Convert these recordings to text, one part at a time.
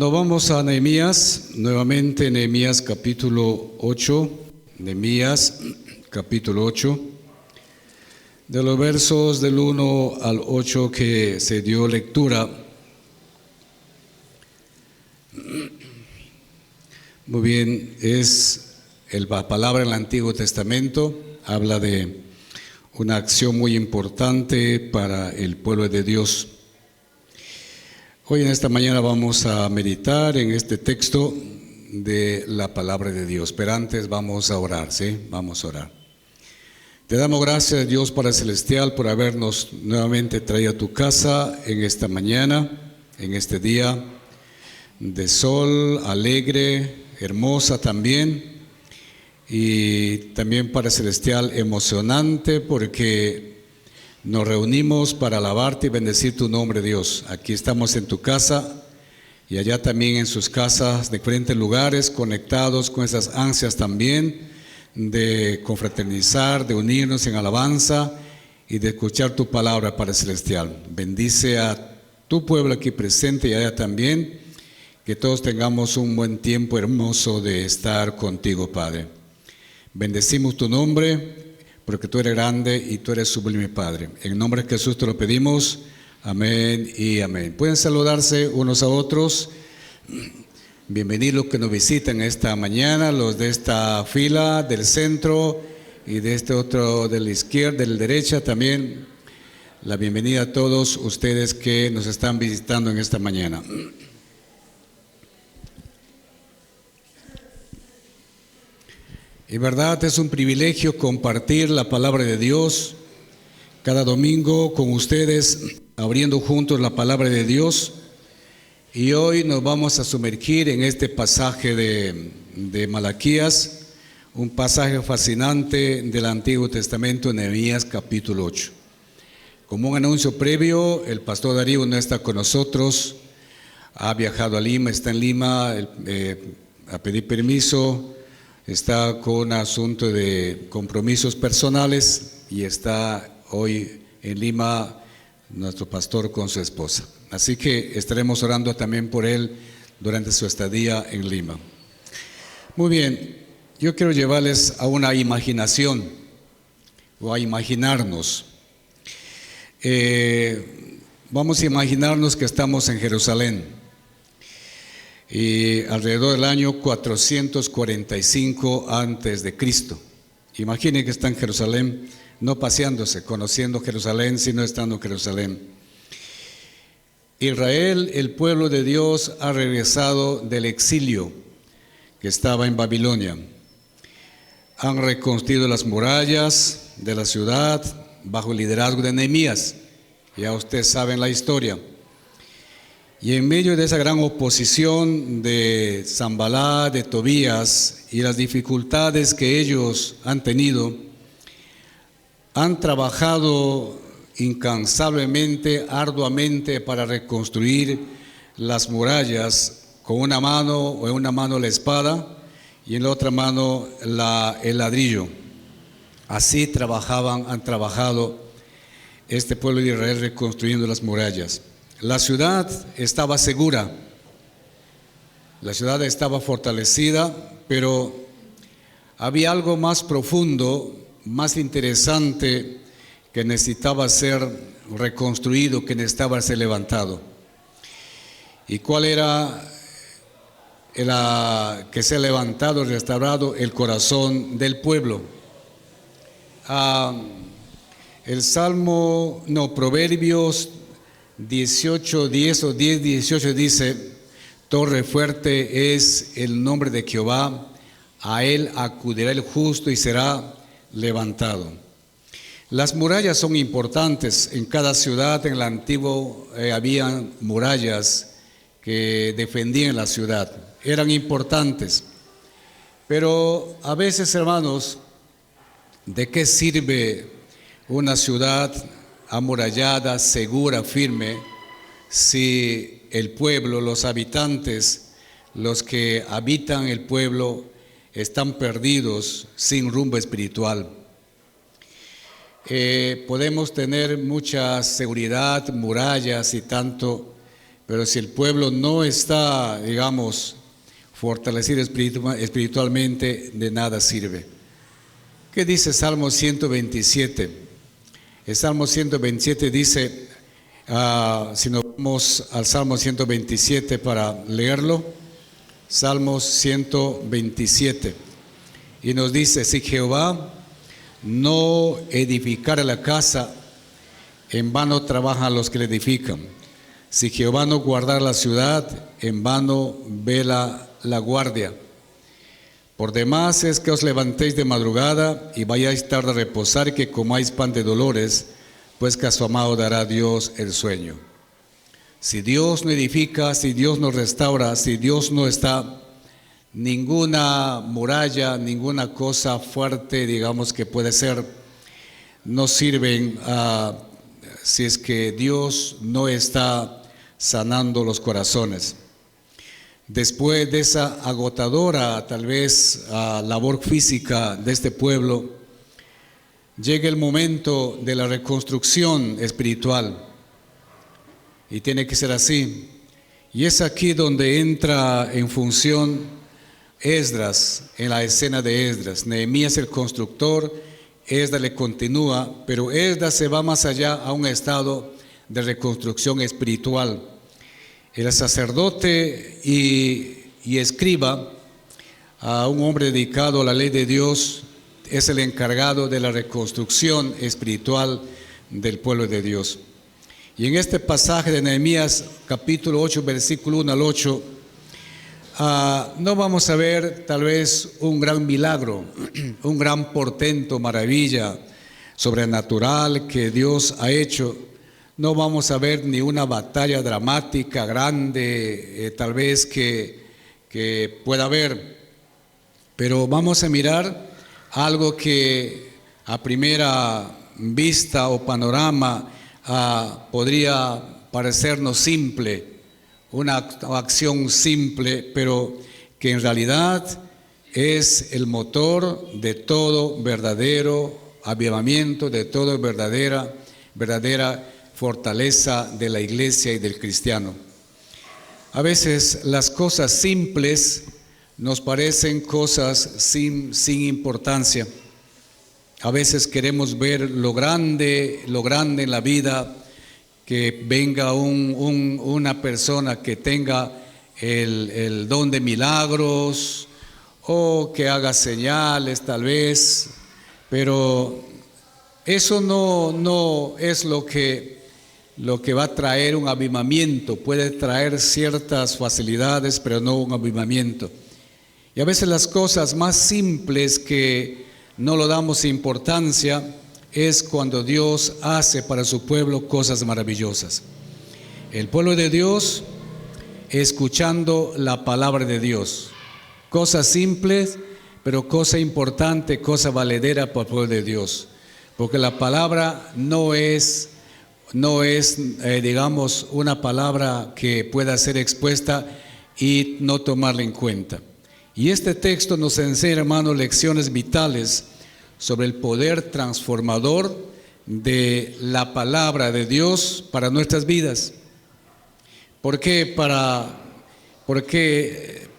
Nos vamos a Nehemías, nuevamente Nehemías capítulo 8, Nehemías capítulo 8, de los versos del 1 al 8 que se dio lectura. Muy bien, es la palabra en el Antiguo Testamento, habla de una acción muy importante para el pueblo de Dios. Hoy en esta mañana vamos a meditar en este texto de la palabra de Dios, pero antes vamos a orar, ¿sí? Vamos a orar. Te damos gracias, Dios Padre Celestial, por habernos nuevamente traído a tu casa en esta mañana, en este día de sol, alegre, hermosa también, y también, Padre Celestial, emocionante porque nos reunimos para alabarte y bendecir tu nombre, Dios. Aquí estamos en tu casa y allá también en sus casas, de diferentes lugares, conectados con esas ansias también de confraternizar, de unirnos en alabanza y de escuchar tu palabra, Padre Celestial. Bendice a tu pueblo aquí presente y allá también, que todos tengamos un buen tiempo hermoso de estar contigo, Padre. Bendecimos tu nombre, porque tú eres grande y tú eres sublime, Padre. En el nombre de Jesús te lo pedimos. Amén y amén. Pueden saludarse unos a otros. Bienvenidos los que nos visitan esta mañana, los de esta fila del centro y de este otro de la izquierda, de la derecha también. La bienvenida a todos ustedes que nos están visitando en esta mañana. Y verdad, es un privilegio compartir la palabra de Dios cada domingo con ustedes, abriendo juntos la palabra de Dios. Y hoy nos vamos a sumergir en este pasaje de Malaquías, un pasaje fascinante del Antiguo Testamento, Nehemías capítulo 8. Como un anuncio previo, el pastor Darío no está con nosotros, ha viajado a Lima, está en Lima a pedir permiso. Está con un asunto de compromisos personales y está hoy en Lima nuestro pastor con su esposa. Así que estaremos orando también por él durante su estadía en Lima. Muy bien, yo quiero llevarles a una imaginación o a imaginarnos. Vamos a imaginarnos que estamos en Jerusalén. Y alrededor del año 445 antes de Cristo. Imaginen que está en Jerusalén, no paseándose, conociendo Jerusalén, sino estando en Jerusalén. Israel, el pueblo de Dios, ha regresado del exilio que estaba en Babilonia. Han reconstruido las murallas de la ciudad bajo el liderazgo de Nehemías. Ya ustedes saben la historia. Y en medio de esa gran oposición de Sanballat, de Tobías y las dificultades que ellos han tenido, han trabajado incansablemente, arduamente para reconstruir las murallas con una mano, en una mano la espada y en la otra mano el ladrillo. Así han trabajado este pueblo de Israel reconstruyendo las murallas. La ciudad estaba segura, la ciudad estaba fortalecida, pero había algo más profundo, más interesante que necesitaba ser reconstruido, que necesitaba ser levantado. ¿Y cuál era que se ha levantado, restaurado? El corazón del pueblo. Proverbios 18:10 o 10:18 dice: torre fuerte es el nombre de Jehová, a él acudirá el justo y será levantado. Las murallas son importantes. En cada ciudad, en el antiguo, había murallas que defendían la ciudad, eran importantes. Pero a veces, hermanos, ¿de qué sirve una ciudad amurallada, segura, firme, si el pueblo, los habitantes, los que habitan el pueblo están perdidos, sin rumbo espiritual? Podemos tener mucha seguridad, murallas y tanto, pero si el pueblo no está, digamos, fortalecido espiritualmente, de nada sirve. ¿Qué dice Salmo 127? El Salmo 127 dice, si nos vamos al Salmo 127 para leerlo, Salmos 127, y nos dice: si Jehová no edificara la casa, en vano trabajan los que la edifican. Si Jehová no guardara la ciudad, en vano vela la guardia. Por demás es que os levantéis de madrugada y vayáis tarde a reposar, y que comáis pan de dolores, pues que a su amado dará Dios el sueño. Si Dios no edifica, si Dios no restaura, si Dios no está, ninguna muralla, ninguna cosa fuerte, digamos, que puede ser, no sirven si es que Dios no está sanando los corazones. Después de esa agotadora, tal vez, labor física de este pueblo, llega el momento de la reconstrucción espiritual. Y tiene que ser así. Y es aquí donde entra en función Esdras, en la escena de Esdras. Nehemías el constructor, Esdras le continúa, pero Esdras se va más allá a un estado de reconstrucción espiritual. El sacerdote y escriba, a un hombre dedicado a la ley de Dios, es el encargado de la reconstrucción espiritual del pueblo de Dios. Y en este pasaje de Nehemías, capítulo 8, versículo 1 al 8, no vamos a ver tal vez un gran milagro, un gran portento, maravilla sobrenatural que Dios ha hecho. No vamos a ver ni una batalla dramática grande, tal vez que pueda haber, pero vamos a mirar algo que a primera vista o panorama podría parecernos simple, una acción simple, pero que en realidad es el motor de todo verdadero avivamiento, de toda verdadera fortaleza de la iglesia y del cristiano. A veces las cosas simples nos parecen cosas sin importancia. A veces queremos ver lo grande en la vida, que venga una persona que tenga el don de milagros o que haga señales tal vez, pero eso no es lo que va a traer un avivamiento. Puede traer ciertas facilidades, pero no un avivamiento. Y a veces las cosas más simples que no le damos importancia es cuando Dios hace para su pueblo cosas maravillosas. El pueblo de Dios escuchando la palabra de Dios, cosas simples, pero cosa importante, cosa valedera para el pueblo de Dios, porque la palabra no es digamos, una palabra que pueda ser expuesta y no tomarla en cuenta. Y este texto nos enseña, hermanos, lecciones vitales sobre el poder transformador de la palabra de Dios para nuestras vidas. Porque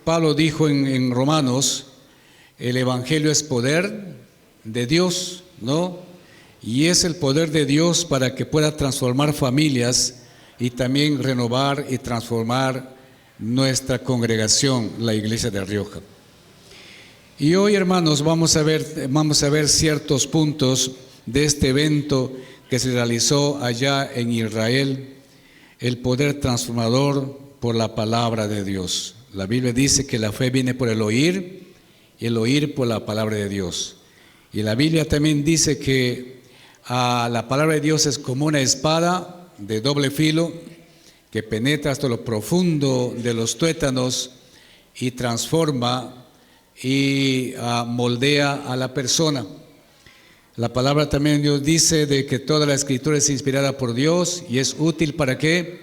Pablo dijo en Romanos, el evangelio es poder de Dios, ¿no? Y es el poder de Dios para que pueda transformar familias y también renovar y transformar nuestra congregación, la iglesia de Rioja. Y hoy, hermanos, vamos a ver ciertos puntos de este evento que se realizó allá en Israel, el poder transformador por la palabra de Dios. La Biblia dice que la fe viene por el oír y el oír por la palabra de Dios. Y la Biblia también dice que la palabra de Dios es como una espada de doble filo que penetra hasta lo profundo de los tuétanos y transforma y moldea a la persona. La palabra también Dios dice de que toda la escritura es inspirada por Dios y es útil ¿para qué?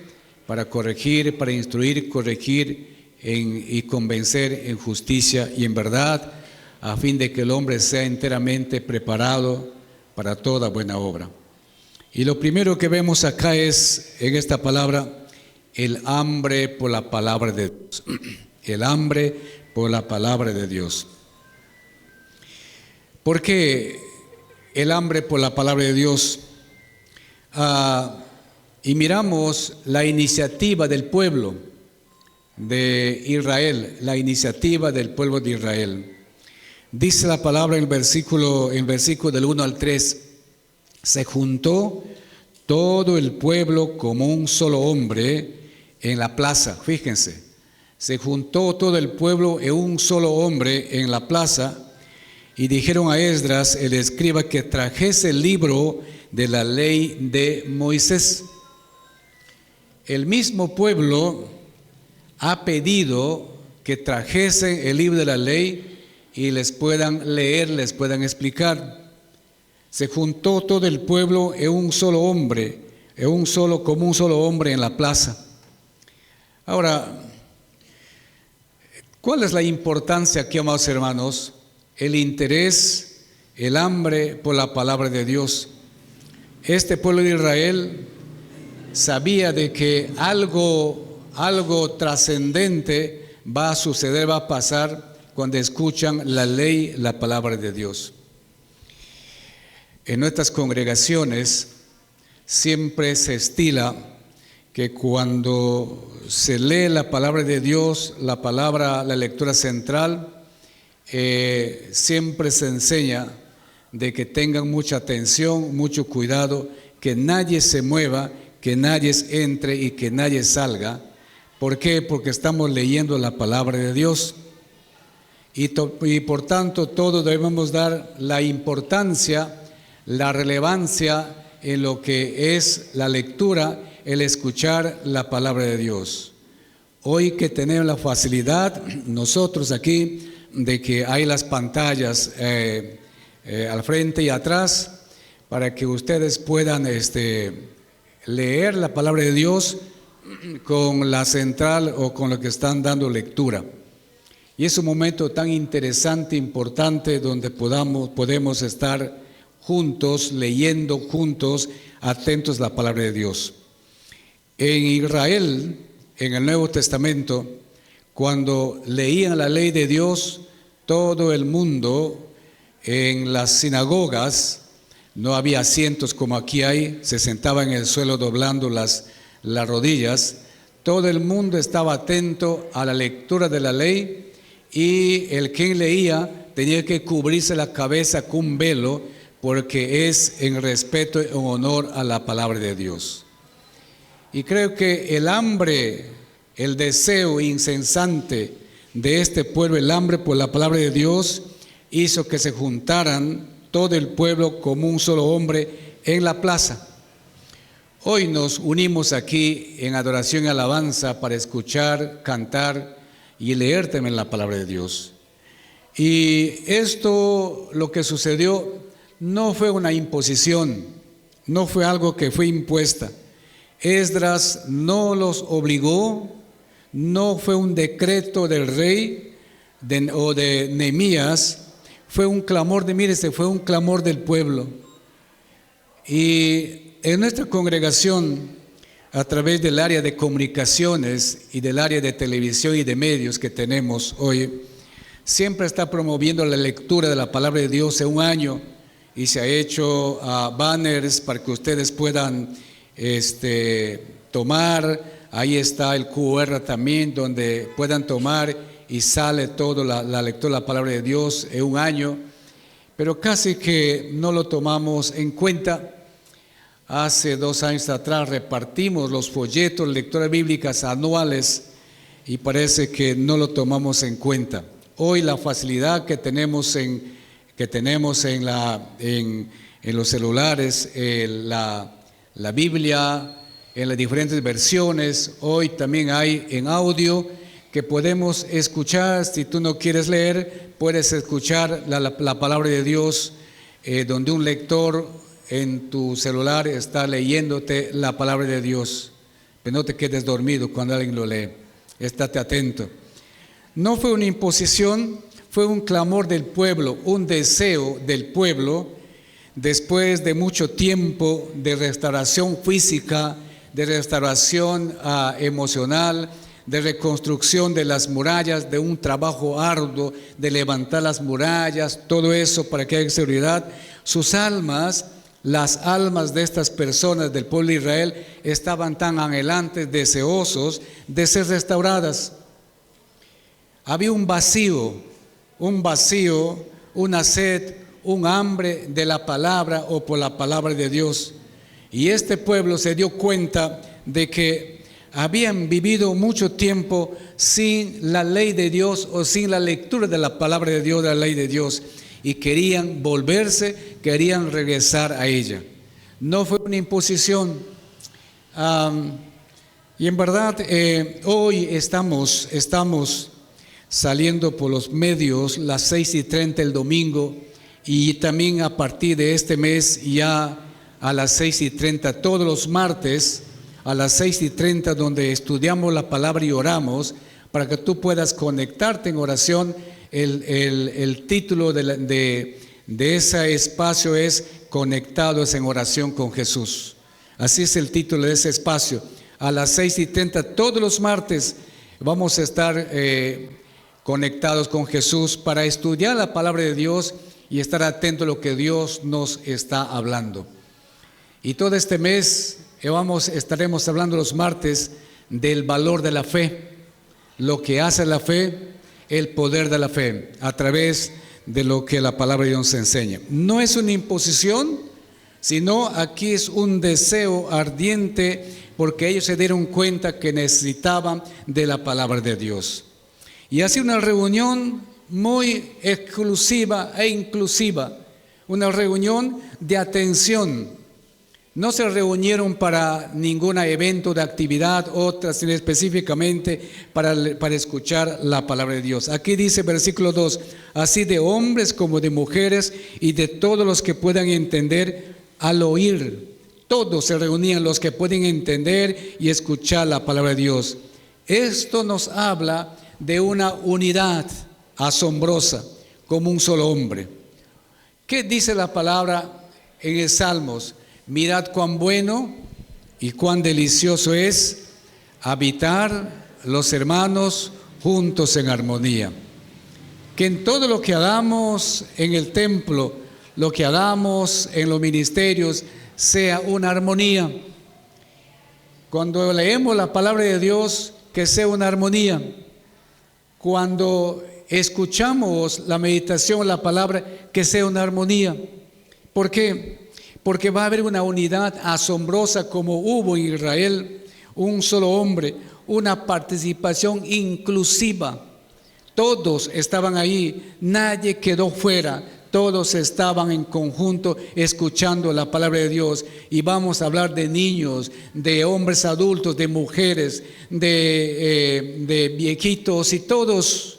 Para corregir, para instruir, corregir y convencer en justicia y en verdad, a fin de que el hombre sea enteramente preparado para toda buena obra. Y lo primero que vemos acá es, en esta palabra, el hambre por la palabra de Dios. El hambre por la palabra de Dios. ¿Por qué el hambre por la palabra de Dios? Y miramos la iniciativa del pueblo de Israel, la iniciativa del pueblo de Israel. Dice la palabra en el versículo del 1 al 3, se juntó todo el pueblo como un solo hombre en la plaza. Fíjense, se juntó todo el pueblo en un solo hombre en la plaza y dijeron a Esdras, el escriba, que trajese el libro de la ley de Moisés. El mismo pueblo ha pedido que trajesen el libro de la ley y les puedan leer, les puedan explicar. Se juntó todo el pueblo en un solo hombre, como un solo hombre en la plaza. Ahora, ¿cuál es la importancia aquí, amados hermanos? El interés, el hambre por la palabra de Dios. Este pueblo de Israel sabía de que algo trascendente va a suceder, va a pasar cuando escuchan la ley, la palabra de Dios. En nuestras congregaciones siempre se estila que cuando se lee la palabra de Dios, la lectura central, siempre se enseña de que tengan mucha atención, mucho cuidado, que nadie se mueva, que nadie entre y que nadie salga. ¿Por qué? Porque estamos leyendo la palabra de Dios. Y por tanto todos debemos dar la importancia, la relevancia en lo que es la lectura, el escuchar la palabra de Dios. Hoy que tenemos la facilidad, nosotros aquí, de que hay las pantallas al frente y atrás, para que ustedes puedan leer la palabra de Dios con la central o con lo que están dando lectura. Y es un momento tan interesante, importante, donde podemos estar juntos, leyendo juntos, atentos a la palabra de Dios. En Israel, en el Nuevo Testamento, cuando leían la ley de Dios, todo el mundo en las sinagogas, no había asientos como aquí hay, se sentaba en el suelo doblando las rodillas. Todo el mundo estaba atento a la lectura de la ley y el que leía tenía que cubrirse la cabeza con un velo porque es en respeto y en honor a la palabra de Dios. Y creo que el hambre, el deseo incesante de este pueblo, el hambre por la palabra de Dios, hizo que se juntaran todo el pueblo como un solo hombre en la plaza. Hoy nos unimos aquí en adoración y alabanza para escuchar, cantar y leer también la palabra de Dios. Y esto, lo que sucedió, no fue una imposición, no fue algo que fue impuesta. Esdras no los obligó, no fue un decreto del rey o de Nehemías, fue un clamor fue un clamor del pueblo. Y en nuestra congregación, a través del área de comunicaciones y del área de televisión y de medios que tenemos hoy, siempre está promoviendo la lectura de la palabra de Dios en un año, y se ha hecho banners para que ustedes puedan tomar. Ahí está el QR también, donde puedan tomar y sale toda la lectura de la palabra de Dios en un año, pero casi que no lo tomamos en cuenta. Hace 2 años atrás repartimos los folletos, lecturas bíblicas anuales, y parece que no lo tomamos en cuenta. Hoy la facilidad que tenemos en los celulares, la Biblia en las diferentes versiones, hoy también hay en audio que podemos escuchar. Si tú no quieres leer, puedes escuchar la palabra de Dios, donde un lector en tu celular está leyéndote la palabra de Dios. Pero no te quedes dormido cuando alguien lo lee, estate atento. No fue una imposición, fue un clamor del pueblo, un deseo del pueblo, después de mucho tiempo de restauración física, de restauración emocional, de reconstrucción de las murallas, de un trabajo arduo, de levantar las murallas, todo eso para que haya seguridad. Sus almas, las almas de estas personas del pueblo de Israel estaban tan anhelantes, deseosos de ser restauradas. Había un vacío, una sed, un hambre de la palabra o por la palabra de Dios. Y este pueblo se dio cuenta de que habían vivido mucho tiempo sin la ley de Dios o sin la lectura de la palabra de Dios, de la ley de Dios, y querían volverse, querían regresar a ella. No fue una imposición. Y en verdad hoy estamos saliendo por los medios las 6:30 el domingo, y también a partir de este mes ya a las 6:30 todos los martes a las 6:30, donde estudiamos la palabra y oramos, para que tú puedas conectarte en oración. El título de ese espacio es Conectados en Oración con Jesús. Así es el título de ese espacio. A las 6:30 todos los martes vamos a estar conectados con Jesús para estudiar la palabra de Dios y estar atento a lo que Dios nos está hablando. Y todo este mes estaremos hablando los martes del valor de la fe, lo que hace la fe, el poder de la fe, a través de lo que la palabra de Dios nos enseña. No es una imposición, sino aquí es un deseo ardiente, porque ellos se dieron cuenta que necesitaban de la palabra de Dios. Y así una reunión muy exclusiva e inclusiva, una reunión de atención. No se reunieron para ningún evento de actividad, otras sino específicamente para escuchar la palabra de Dios. Aquí dice versículo 2, así de hombres como de mujeres y de todos los que puedan entender al oír. Todos se reunían, los que pueden entender y escuchar la palabra de Dios. Esto nos habla de una unidad asombrosa, como un solo hombre. ¿Qué dice la palabra en el Salmos? Mirad cuán bueno y cuán delicioso es habitar los hermanos juntos en armonía. Que en todo lo que hagamos en el templo, lo que hagamos en los ministerios, sea una armonía. Cuando leemos la palabra de Dios, que sea una armonía. Cuando escuchamos la meditación, la palabra, que sea una armonía. ¿Por qué? Porque va a haber una unidad asombrosa como hubo en Israel, un solo hombre, una participación inclusiva. Todos estaban ahí, nadie quedó fuera, todos estaban en conjunto escuchando la palabra de Dios. Y vamos a hablar de niños, de hombres adultos, de mujeres, de viejitos y todos,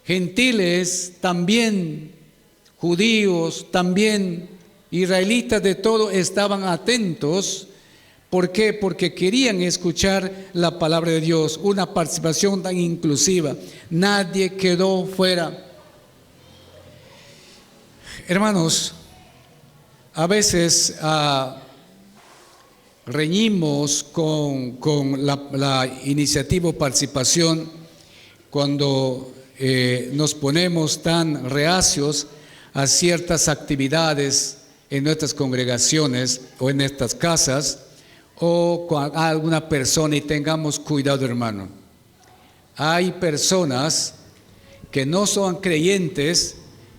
gentiles también, judíos también, israelitas, de todo estaban atentos. ¿Por qué? Porque querían escuchar la palabra de Dios, una participación tan inclusiva. Nadie quedó fuera. Hermanos, a veces reñimos con la iniciativa o participación cuando nos ponemos tan reacios a ciertas actividades en nuestras congregaciones o en nuestras casas, o con alguna persona, y tengamos cuidado, hermano. Hay personas que no son creyentes,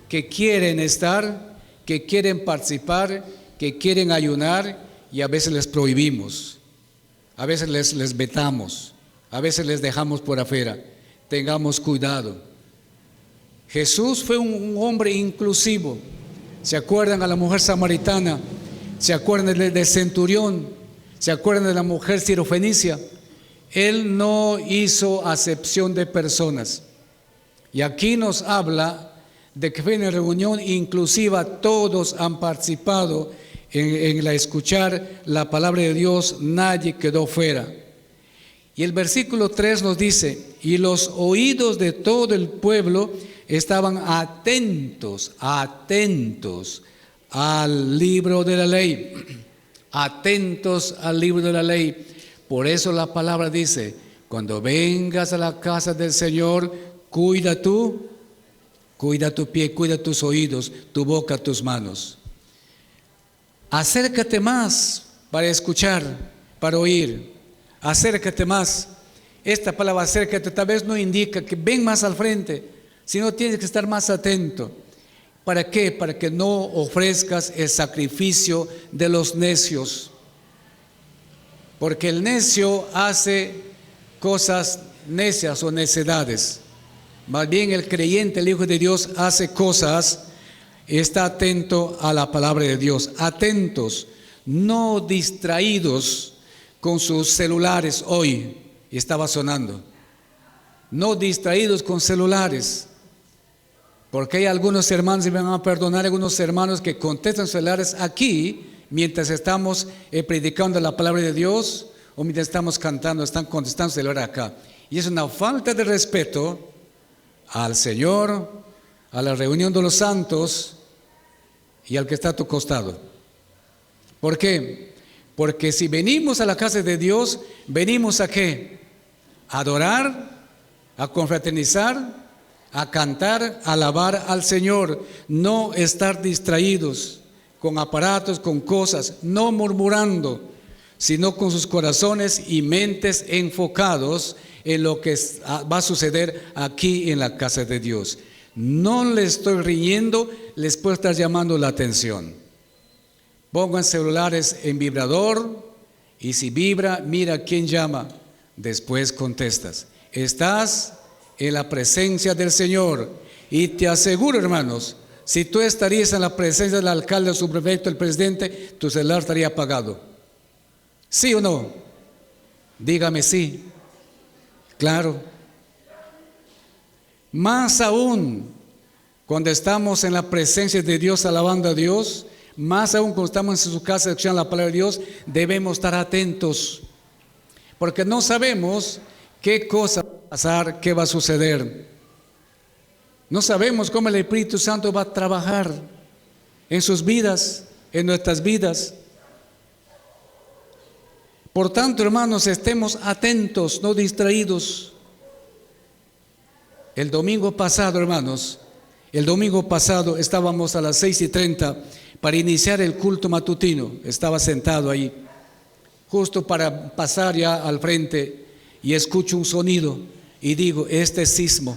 que quieren estar, que quieren participar, que quieren ayunar, y a veces les prohibimos, a veces les vetamos, a veces les dejamos por afuera. Tengamos cuidado. Jesús fue un hombre inclusivo. ¿Se acuerdan a la mujer samaritana? ¿Se acuerdan del centurión? ¿Se acuerdan de la mujer sirofenicia? Él no hizo acepción de personas. Y aquí nos habla de que fue una reunión inclusiva. Todos han participado en la escuchar la palabra de Dios. Nadie quedó fuera. Y el versículo 3 nos dice: y los oídos de todo el pueblo estaban atentos al libro de la ley. atentos al libro de la ley. Por eso la palabra dice, cuando vengas a la casa del Señor, cuida tu pie, cuida tus oídos, tu boca, tus manos. Acércate más para escuchar, para oír. Acércate más. Esta palabra acércate tal vez no indica que ven más al frente, sino tienes que estar más atento. ¿Para qué? Para que no ofrezcas el sacrificio de los necios. Porque el necio hace cosas necias o necedades. Más bien el creyente, el Hijo de Dios, hace cosas, está atento a la palabra de Dios. Atentos, no distraídos con sus celulares hoy. Y estaba sonando. No distraídos con celulares. Porque hay algunos hermanos, y me van a perdonar, algunos hermanos que contestan celulares aquí, mientras estamos predicando la palabra de Dios, o mientras estamos cantando, están contestando celular acá. Y es una falta de respeto al Señor, a la reunión de los santos y al que está a tu costado. ¿Por qué? Porque si venimos a la casa de Dios, venimos a ¿qué? A adorar, a confraternizar, a cantar, a alabar al Señor, no estar distraídos con aparatos, con cosas, no murmurando, sino con sus corazones y mentes enfocados en lo que va a suceder aquí en la casa de Dios. No les estoy riñendo, les puedo estar llamando la atención. Pongan celulares en vibrador y si vibra, mira quién llama, después contestas. Estás en la presencia del Señor y te aseguro, hermanos, si tú estarías en la presencia del alcalde, el subprefecto, el presidente, tu celular estaría apagado. ¿Sí o no? Dígame sí. Claro. Más aún cuando estamos en la presencia de Dios alabando a Dios, más aún cuando estamos en su casa escuchando la palabra de Dios, debemos estar atentos, porque no sabemos qué cosa va a pasar, qué va a suceder. No sabemos cómo el Espíritu Santo va a trabajar en sus vidas, en nuestras vidas. Por tanto, hermanos, estemos atentos, no distraídos. El domingo pasado, hermanos, estábamos a las 6:30 para iniciar el culto matutino. Estaba sentado ahí, justo para pasar ya al frente, y escucho un sonido y digo, este es sismo.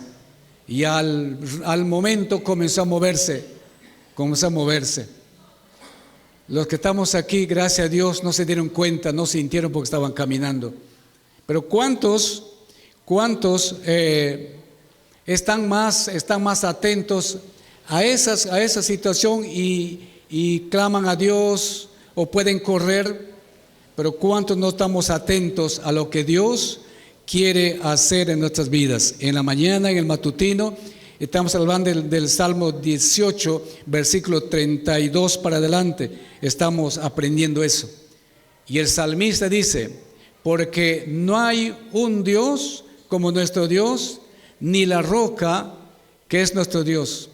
Y al momento comenzó a moverse. Los que estamos aquí, gracias a Dios, no se dieron cuenta, no sintieron porque estaban caminando. Pero ¿cuántos están más atentos a esa situación y claman a Dios o pueden correr? Pero ¿cuántos no estamos atentos a lo que Dios quiere hacer en nuestras vidas? En la mañana, en el matutino, estamos hablando del Salmo 18, versículo 32 para adelante. Estamos aprendiendo eso. Y el salmista dice, porque no hay un Dios como nuestro Dios, ni la roca que es nuestro Dios.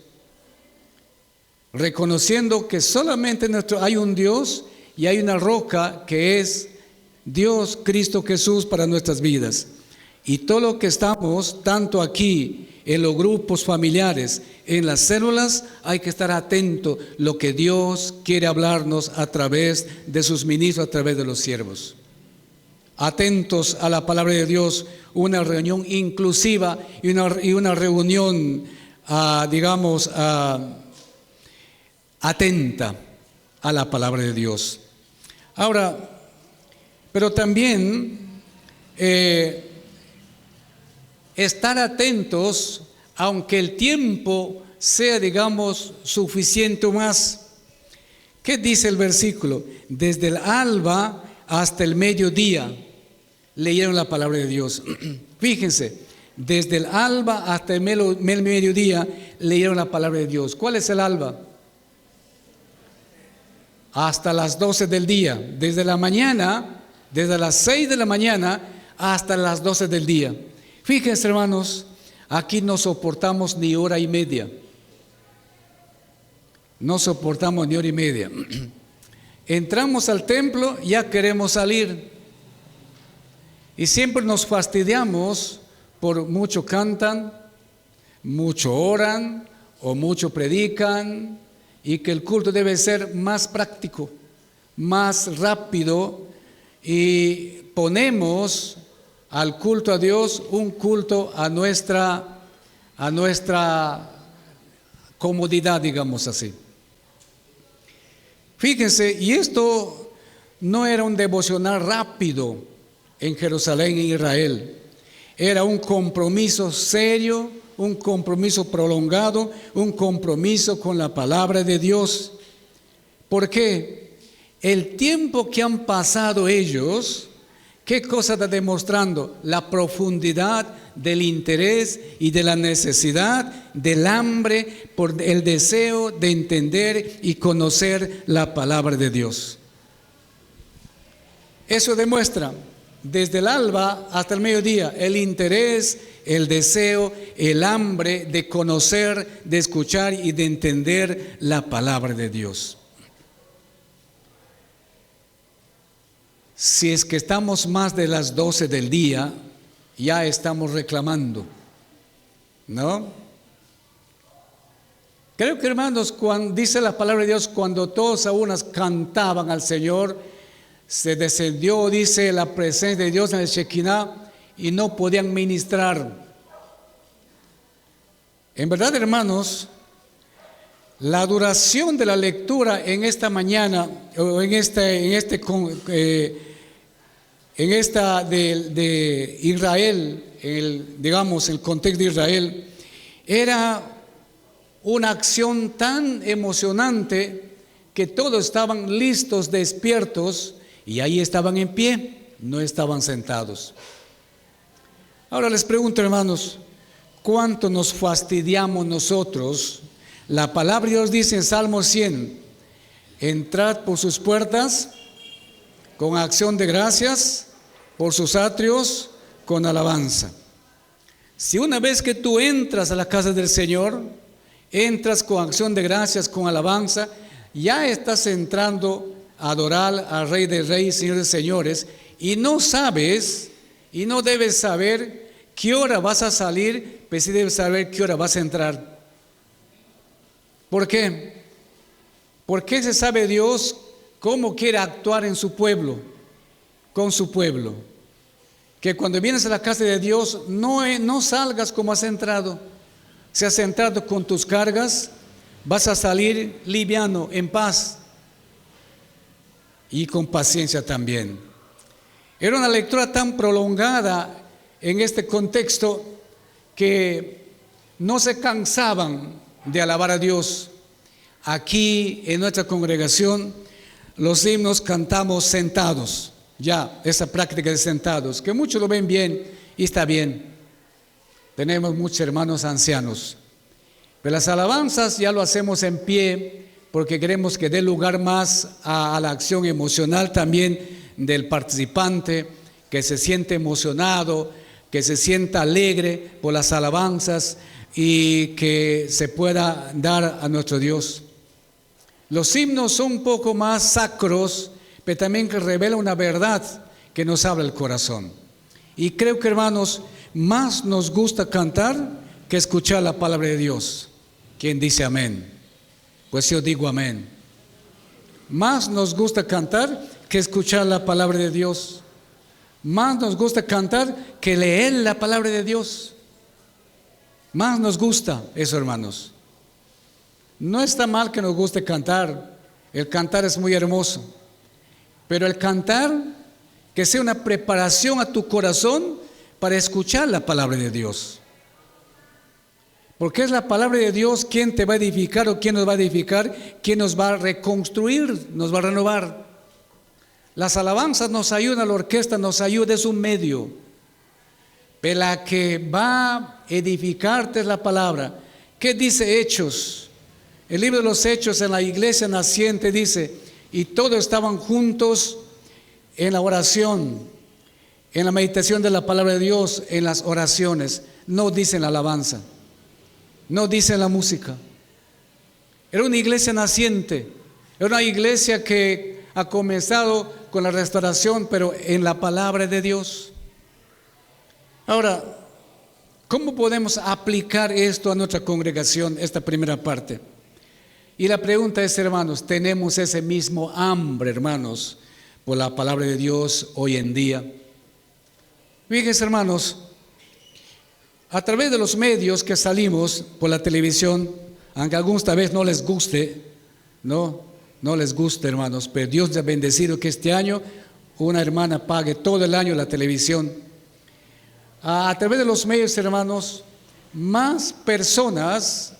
Reconociendo que solamente hay un Dios y hay una roca que es Dios, Cristo Jesús, para nuestras vidas. Y todo lo que estamos, tanto aquí en los grupos familiares, en las células, hay que estar atento a lo que Dios quiere hablarnos a través de sus ministros, a través de los siervos. Atentos a la palabra de Dios, una reunión inclusiva y una reunión, atenta a la palabra de Dios. Ahora, pero también estar atentos, aunque el tiempo sea, suficiente o más. ¿Qué dice el versículo? Desde el alba hasta el mediodía leyeron la palabra de Dios. Fíjense, desde el alba hasta el mediodía leyeron la palabra de Dios. ¿Cuál es el alba? Hasta las 12 del día, desde la mañana, desde las 6 de la mañana hasta las 12 del día. Fíjense, hermanos, aquí no soportamos ni hora y media. No soportamos ni hora y media. entramos al templo, ya queremos salir. Y siempre nos fastidiamos por mucho cantan, mucho oran o mucho predican, y que el culto debe ser más práctico, más rápido, y ponemos al culto a Dios un culto a nuestra comodidad, digamos así. Fíjense, y esto no era un devocional rápido en Jerusalén, en Israel. Era un compromiso serio, un compromiso prolongado, un compromiso con la palabra de Dios. ¿Por qué? El tiempo que han pasado ellos, ¿qué cosa está demostrando? La profundidad del interés y de la necesidad, del hambre, por el deseo de entender y conocer la palabra de Dios. Eso demuestra desde el alba hasta el mediodía el interés, el deseo, el hambre de conocer, de escuchar y de entender la palabra de Dios. Si es que estamos más de las 12 del día, ya estamos reclamando, ¿no? Creo que, hermanos, cuando dice la palabra de Dios, cuando todos a unas cantaban al Señor, se descendió, dice, la presencia de Dios en el Shekinah y no podían ministrar. En verdad, hermanos, la duración de la lectura en esta mañana, o en esta de Israel, digamos, el contexto de Israel, era una acción tan emocionante que todos estaban listos, despiertos, y ahí estaban en pie, no estaban sentados. Ahora les pregunto, hermanos, ¿cuánto nos fastidiamos nosotros? La palabra de Dios dice en Salmo 100, entrad por sus puertas con acción de gracias, por sus atrios con alabanza. Si una vez que tú entras a la casa del Señor, entras con acción de gracias, con alabanza, ya estás entrando a adorar al Rey de Reyes, Señor de Señores, y no sabes y no debes saber qué hora vas a salir, pero sí debes saber qué hora vas a entrar. ¿Por qué? Porque se sabe Dios cómo quiere actuar en su pueblo, con su pueblo. Que cuando vienes a la casa de Dios, no salgas como has entrado. Si has entrado con tus cargas, vas a salir liviano, en paz y con paciencia también. Era una lectura tan prolongada en este contexto que no se cansaban de alabar a Dios. Aquí en nuestra congregación los himnos cantamos sentados, ya esa práctica de sentados, que muchos lo ven bien y está bien. Tenemos muchos hermanos ancianos, pero las alabanzas ya lo hacemos en pie porque queremos que dé lugar más a la acción emocional también del participante, que se siente emocionado, que se sienta alegre por las alabanzas y que se pueda dar a nuestro Dios. Los himnos son un poco más sacros, pero también que revelan una verdad que nos habla el corazón. Y creo que, hermanos, más nos gusta cantar que escuchar la palabra de Dios. ¿Quién dice amén? Pues yo digo amén. Más nos gusta cantar que escuchar la palabra de Dios. Más nos gusta cantar que leer la palabra de Dios. Más nos gusta eso, hermanos. No está mal que nos guste cantar. El cantar es muy hermoso. Pero el cantar, que sea una preparación a tu corazón para escuchar la palabra de Dios. Porque es la palabra de Dios quien te va a edificar o quien nos va a edificar, quien nos va a reconstruir, nos va a renovar. Las alabanzas nos ayudan, la orquesta nos ayuda, es un medio. Pero la que va a edificarte es la palabra. ¿Qué dice Hechos? El libro de los Hechos en la iglesia naciente dice, y todos estaban juntos en la oración, en la meditación de la palabra de Dios, en las oraciones. No dicen la alabanza, no dicen la música. Era una iglesia naciente, era una iglesia que ha comenzado con la restauración, pero en la palabra de Dios. Ahora, ¿cómo podemos aplicar esto a nuestra congregación, esta primera parte? Y la pregunta es, hermanos, ¿tenemos ese mismo hambre, hermanos, por la palabra de Dios hoy en día? Fíjense, hermanos, a través de los medios que salimos por la televisión, aunque a algunos tal vez no les guste, no les guste, hermanos, pero Dios ha bendecido que este año una hermana pague todo el año la televisión. A través de los medios, hermanos, más personas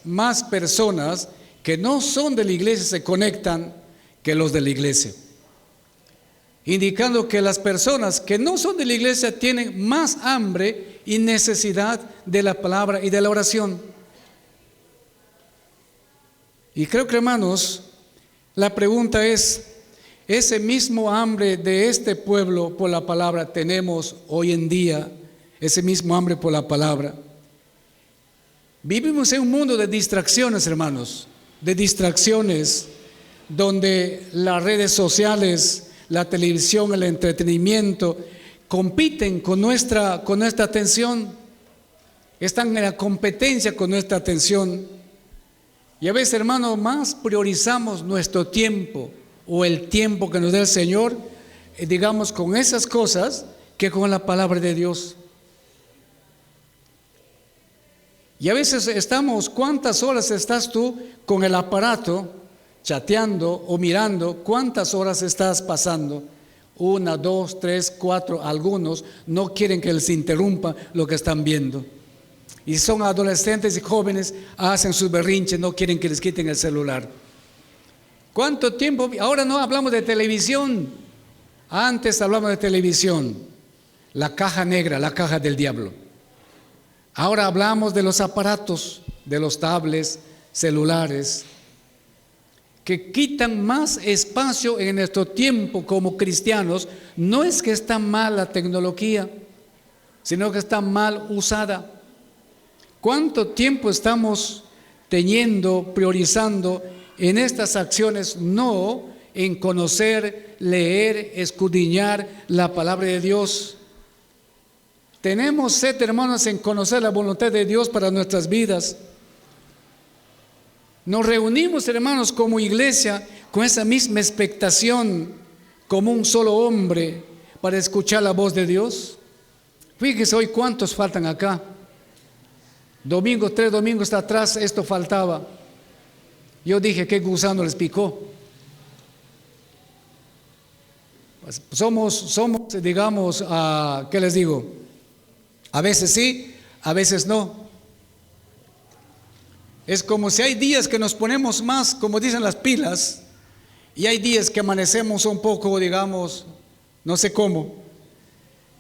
que no son de la iglesia se conectan que los de la iglesia, indicando que las personas que no son de la iglesia tienen más hambre y necesidad de la palabra y de la oración. Y creo que, hermanos, la pregunta es, ¿ese mismo hambre de este pueblo por la palabra tenemos hoy en día? Ese mismo hambre por la palabra. Vivimos en un mundo de distracciones, hermanos, de distracciones, donde las redes sociales, la televisión, el entretenimiento compiten con nuestra atención, están en la competencia con nuestra atención. Y a veces, hermanos, más priorizamos nuestro tiempo o el tiempo que nos da el Señor, digamos, con esas cosas que con la palabra de Dios. Y a veces ¿cuántas horas estás tú con el aparato chateando o mirando? ¿Cuántas horas estás pasando? 1, 2, 3, 4, algunos no quieren que les interrumpa lo que están viendo. Y son adolescentes y jóvenes, hacen sus berrinches, no quieren que les quiten el celular. ¿Cuánto tiempo? Ahora no hablamos de televisión. Antes hablamos de televisión, la caja negra, la caja del diablo. Ahora hablamos de los aparatos, de los tablets, celulares, que quitan más espacio en nuestro tiempo como cristianos. No es que está mal la tecnología, sino que está mal usada. ¿Cuánto tiempo estamos teniendo, priorizando en estas acciones? No en conocer, leer, escudriñar la palabra de Dios. Tenemos sed, hermanos, en conocer la voluntad de Dios para nuestras vidas. Nos reunimos, hermanos, como iglesia con esa misma expectación, como un solo hombre, para escuchar la voz de Dios. Fíjese hoy cuántos faltan acá. 3 domingos atrás esto faltaba. Yo dije, ¿qué gusano les picó? Somos, digamos, ¿qué les digo? A veces sí, a veces no. Es como si hay días que nos ponemos más, como dicen, las pilas, y hay días que amanecemos un poco, digamos, no sé cómo.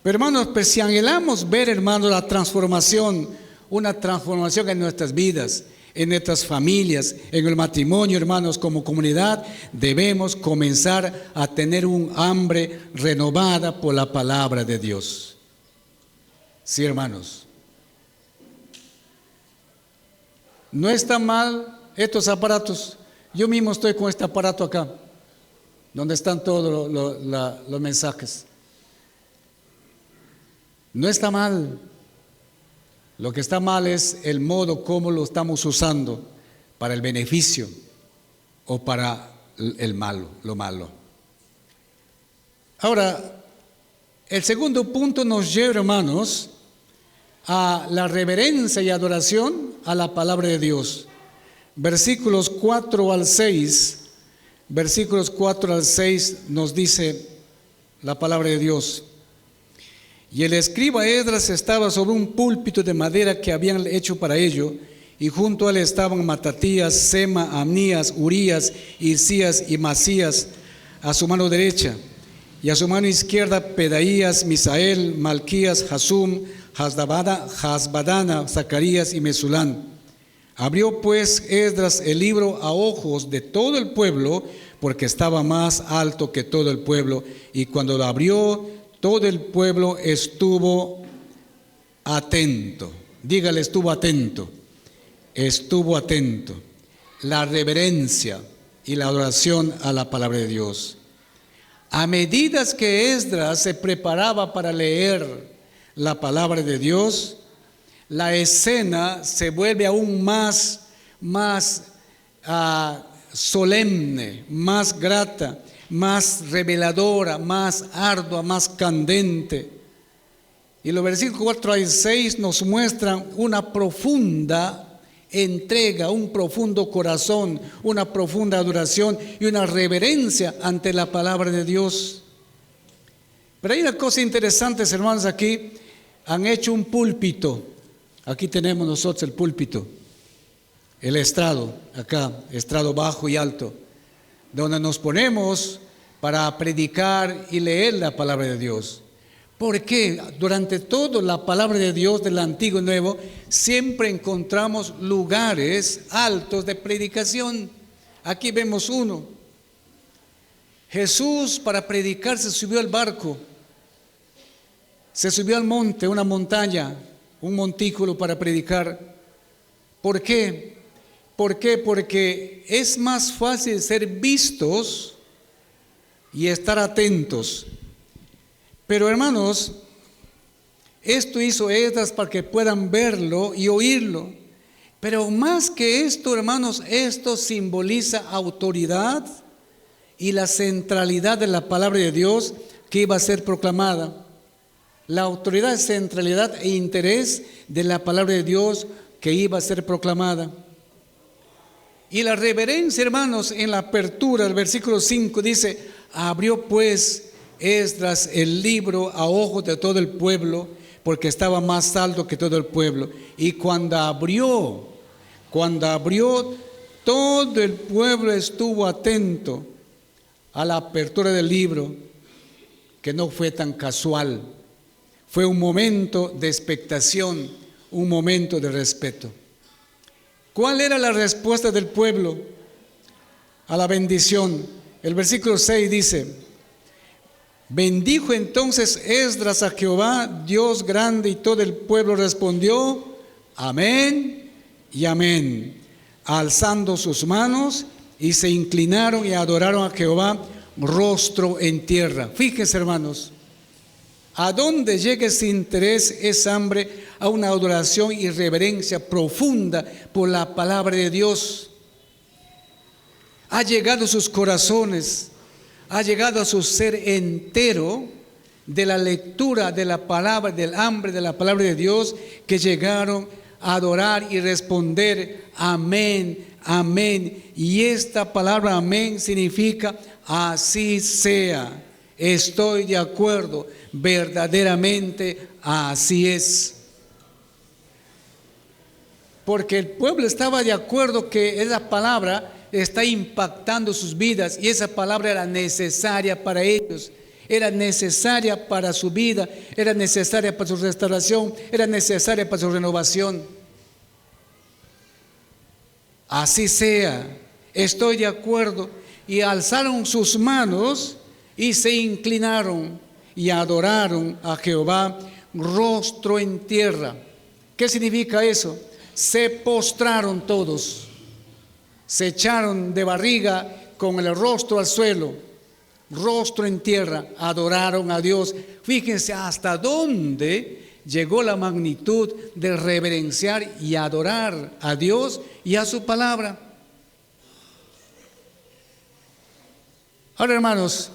Pero, hermanos, pues si anhelamos ver, hermanos, la transformación, una transformación en nuestras vidas, en nuestras familias, en el matrimonio, hermanos, como comunidad, debemos comenzar a tener un hambre renovada por la palabra de Dios. Sí, hermanos. No está mal estos aparatos. Yo mismo estoy con este aparato acá, donde están todos los mensajes. No está mal. Lo que está mal es el modo como lo estamos usando para el beneficio o para el malo, lo malo. Ahora, el segundo punto nos lleva, hermanos, a la reverencia y adoración a la palabra de Dios. Versículos 4 al 6 nos dice la palabra de Dios. Y el escriba Esdras estaba sobre un púlpito de madera que habían hecho para ello, y junto a él estaban Matatías, Sema, Amnías, Urías, Hilcías y Masías a su mano derecha, y a su mano izquierda Pedaías, Misael, Malquías, Hasum, Hasbadana, Zacarías y Mesulán. Abrió pues Esdras el libro a ojos de todo el pueblo, porque estaba más alto que todo el pueblo, y cuando lo abrió, todo el pueblo estuvo atento. Dígale, estuvo atento. Estuvo atento. La reverencia y la adoración a la palabra de Dios. A medida que Esdras se preparaba para leer la palabra de Dios, la escena se vuelve aún más solemne, más grata, más reveladora, más ardua, más candente. Y los versículos 4 y 6 nos muestran una profunda entrega, un profundo corazón, una profunda adoración y una reverencia ante la palabra de Dios. Pero hay una cosa interesante, hermanos, aquí han hecho un púlpito. Aquí tenemos nosotros el púlpito, el estrado, acá, estrado bajo y alto, donde nos ponemos para predicar y leer la palabra de Dios. Porque durante toda la palabra de Dios del Antiguo y Nuevo siempre encontramos lugares altos de predicación. Aquí vemos uno. Jesús para predicar se subió al barco, se subió al monte, una montaña, un montículo para predicar. ¿Por qué? ¿Por qué? Porque es más fácil ser vistos y estar atentos. Pero hermanos, esto hizo Esdras para que puedan verlo y oírlo. Pero más que esto, hermanos, esto simboliza autoridad y la centralidad de la palabra de Dios que iba a ser proclamada. La autoridad, centralidad e interés de la palabra de Dios que iba a ser proclamada. Y la reverencia, hermanos, en la apertura, el versículo 5 dice: abrió pues Esdras el libro a ojos de todo el pueblo, porque estaba más alto que todo el pueblo. Y cuando abrió, todo el pueblo estuvo atento a la apertura del libro, que no fue tan casual. Fue un momento de expectación, un momento de respeto. ¿Cuál era la respuesta del pueblo a la bendición? El versículo 6 dice: bendijo entonces Esdras a Jehová, Dios grande, y todo el pueblo respondió: amén y amén, alzando sus manos, y se inclinaron y adoraron a Jehová, rostro en tierra. Fíjense, hermanos, a dónde llega ese interés, esa hambre a una adoración y reverencia profunda por la palabra de Dios. Ha llegado a sus corazones, ha llegado a su ser entero de la lectura de la palabra, del hambre de la palabra de Dios, que llegaron a adorar y responder amén, amén. Y esta palabra amén significa así sea, estoy de acuerdo, verdaderamente así es. Porque el pueblo estaba de acuerdo que esa palabra está impactando sus vidas, y esa palabra era necesaria para ellos, era necesaria para su vida, era necesaria para su restauración, era necesaria para su renovación. Así sea, estoy de acuerdo. Y alzaron sus manos y se inclinaron y adoraron a Jehová, rostro en tierra. ¿Qué significa eso? Se postraron todos, se echaron de barriga con el rostro al suelo, rostro en tierra, adoraron a Dios. Fíjense hasta dónde llegó la magnitud de reverenciar y adorar a Dios y a su palabra. Ahora, hermanos,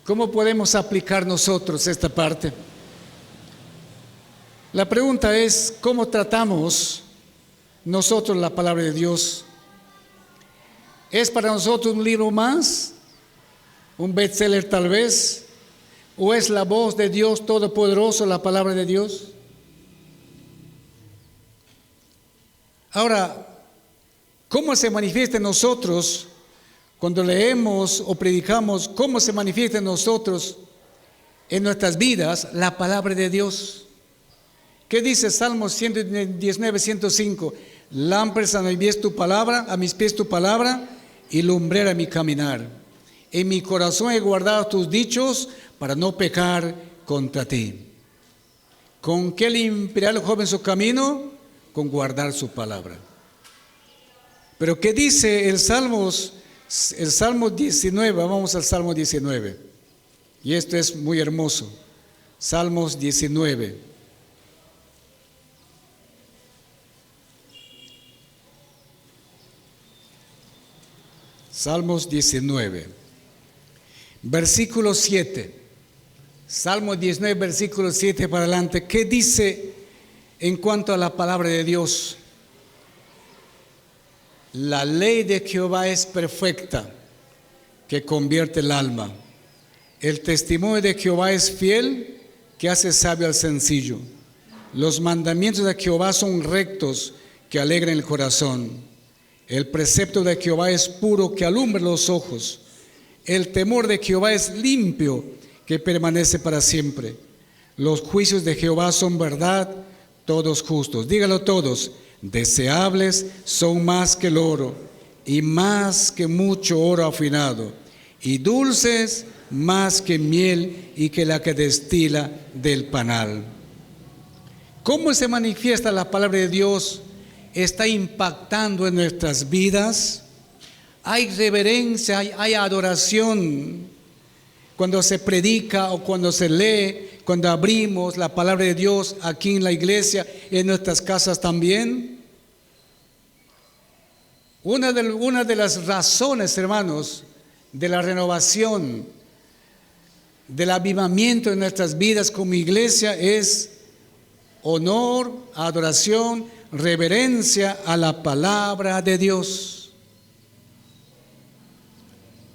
¿cómo podemos aplicar nosotros esta parte? La pregunta es: ¿cómo tratamos nosotros la palabra de Dios? ¿Es para nosotros un libro más? ¿Un bestseller tal vez? ¿O es la voz de Dios Todopoderoso, la palabra de Dios? Ahora, ¿cómo se manifiesta en nosotros cuando leemos o predicamos? ¿Cómo se manifiesta en nosotros, en nuestras vidas, la palabra de Dios? ¿Qué dice Salmos 119, 105? Lámpara a mis pies tu palabra, y lumbrera a mi caminar. En mi corazón he guardado tus dichos para no pecar contra ti. ¿Con qué limpiará el joven su camino? Con guardar su palabra. Pero ¿qué dice el Salmos El Salmo 19, vamos al Salmo 19. Y esto es muy hermoso. Salmos 19. Salmos 19. Versículo 7. Salmo 19, versículo 7 para adelante. ¿Qué dice en cuanto a la palabra de Dios? La ley de Jehová es perfecta, que convierte el alma. El testimonio de Jehová es fiel, que hace sabio al sencillo. Los mandamientos de Jehová son rectos, que alegran el corazón. El precepto de Jehová es puro, que alumbra los ojos. El temor de Jehová es limpio, que permanece para siempre. Los juicios de Jehová son verdad, todos justos. Dígalo todos. Deseables son más que el oro, y más que mucho oro afinado, y dulces más que miel y que la que destila del panal. ¿Cómo se manifiesta la palabra de Dios? ¿Está impactando en nuestras vidas? ¿Hay reverencia, hay adoración cuando se predica o cuando se lee, cuando abrimos la palabra de Dios aquí en la iglesia, en nuestras casas también? Una de las razones, hermanos, de la renovación, del avivamiento en nuestras vidas como iglesia es honor, adoración, reverencia a la palabra de Dios.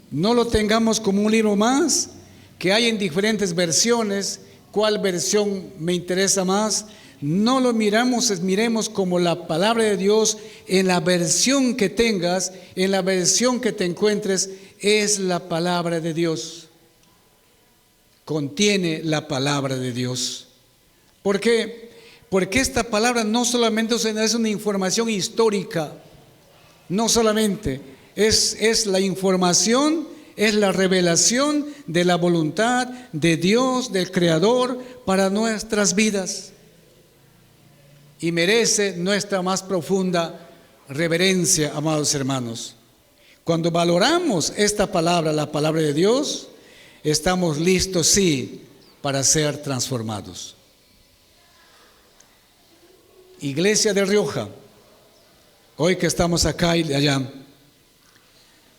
No lo tengamos como un libro más que hay en diferentes versiones. ¿Cuál versión me interesa más? No lo miremos como la palabra de Dios en la versión que tengas, en la versión que te encuentres, es la palabra de Dios. Contiene la palabra de Dios. ¿Por qué? Porque esta palabra no solamente es una información histórica, no solamente es la información, es la revelación de la voluntad de Dios, del Creador, para nuestras vidas. Y merece nuestra más profunda reverencia, amados hermanos. Cuando valoramos esta palabra, la palabra de Dios, estamos listos, sí, para ser transformados. Iglesia de Rioja, hoy que estamos acá y allá,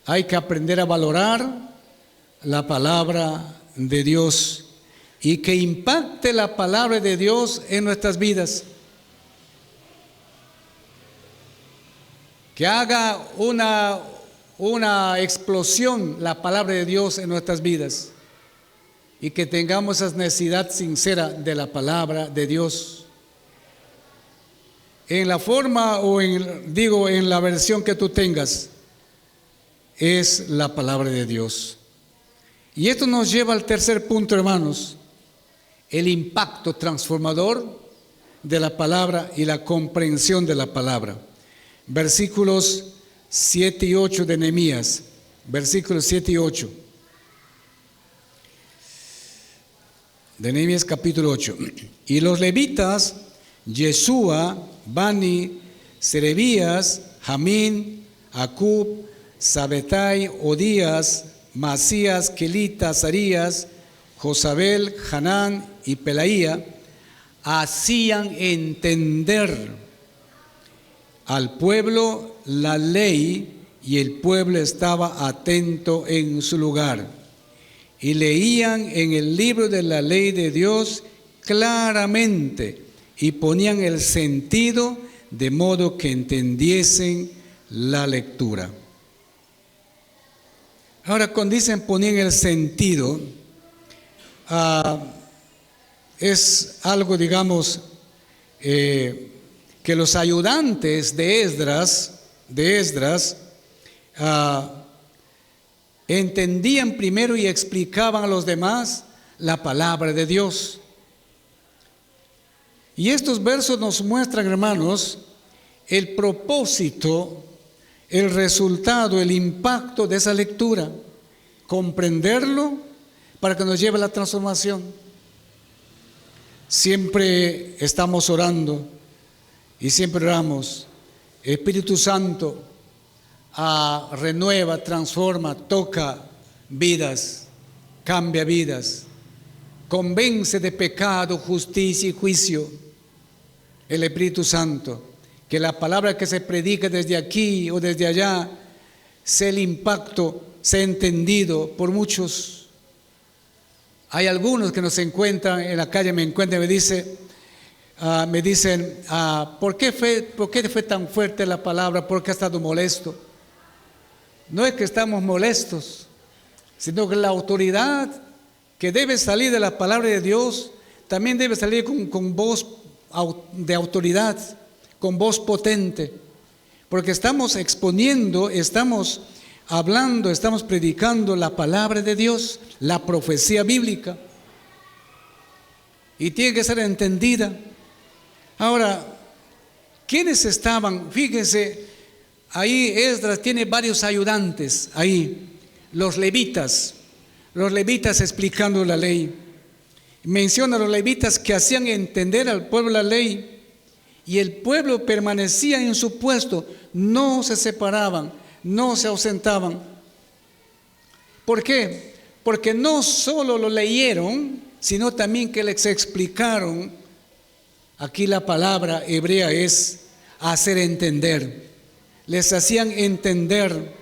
hay que aprender a valorar la palabra de Dios y que impacte la palabra de Dios en nuestras vidas. Que haga una explosión la palabra de Dios en nuestras vidas y que tengamos esa necesidad sincera de la palabra de Dios. En la forma o en la versión que tú tengas, es la palabra de Dios. Y esto nos lleva al tercer punto, hermanos, el impacto transformador de la palabra y la comprensión de la palabra. Versículos 7 y 8 de Nehemías, versículos 7 y 8. De Nehemías capítulo 8. Y los levitas, Yeshua, Bani, Serebías, Jamín, Acub, Sabetai, Odías, Masías, Kelita, Azarías, Josabel, Hanán y Pelaía, hacían entender al pueblo la ley, y el pueblo estaba atento en su lugar. Y leían en el libro de la ley de Dios claramente y ponían el sentido de modo que entendiesen la lectura. Ahora, cuando dicen ponían el sentido, es algo, digamos, que los ayudantes de Esdras entendían primero y explicaban a los demás la palabra de Dios. Y estos versos nos muestran, hermanos, el propósito, el resultado, el impacto de esa lectura, comprenderlo para que nos lleve a la transformación. Siempre estamos orando y siempre oramos: Espíritu Santo, renueva, transforma, toca vidas, cambia vidas, convence de pecado, justicia y juicio. El Espíritu Santo, que la palabra que se predica desde aquí o desde allá, sea el impacto, sea entendido por muchos. Hay algunos que nos encuentran en la calle, me encuentran y me dicen, ¿por qué fue tan fuerte la palabra? ¿Por qué ha estado molesto? No es que estamos molestos, sino que la autoridad que debe salir de la palabra de Dios también debe salir con voz de autoridad, con voz potente, porque estamos exponiendo, estamos hablando, estamos predicando la palabra de Dios, la profecía bíblica, y tiene que ser entendida. Ahora, ¿quiénes estaban? Fíjense, ahí Esdras tiene varios ayudantes, ahí, los levitas explicando la ley. Menciona a los levitas que hacían entender al pueblo la ley, y el pueblo permanecía en su puesto, no se separaban, no se ausentaban. ¿Por qué? Porque no solo lo leyeron, sino también que les explicaron. Aquí la palabra hebrea es hacer entender. Les hacían entender.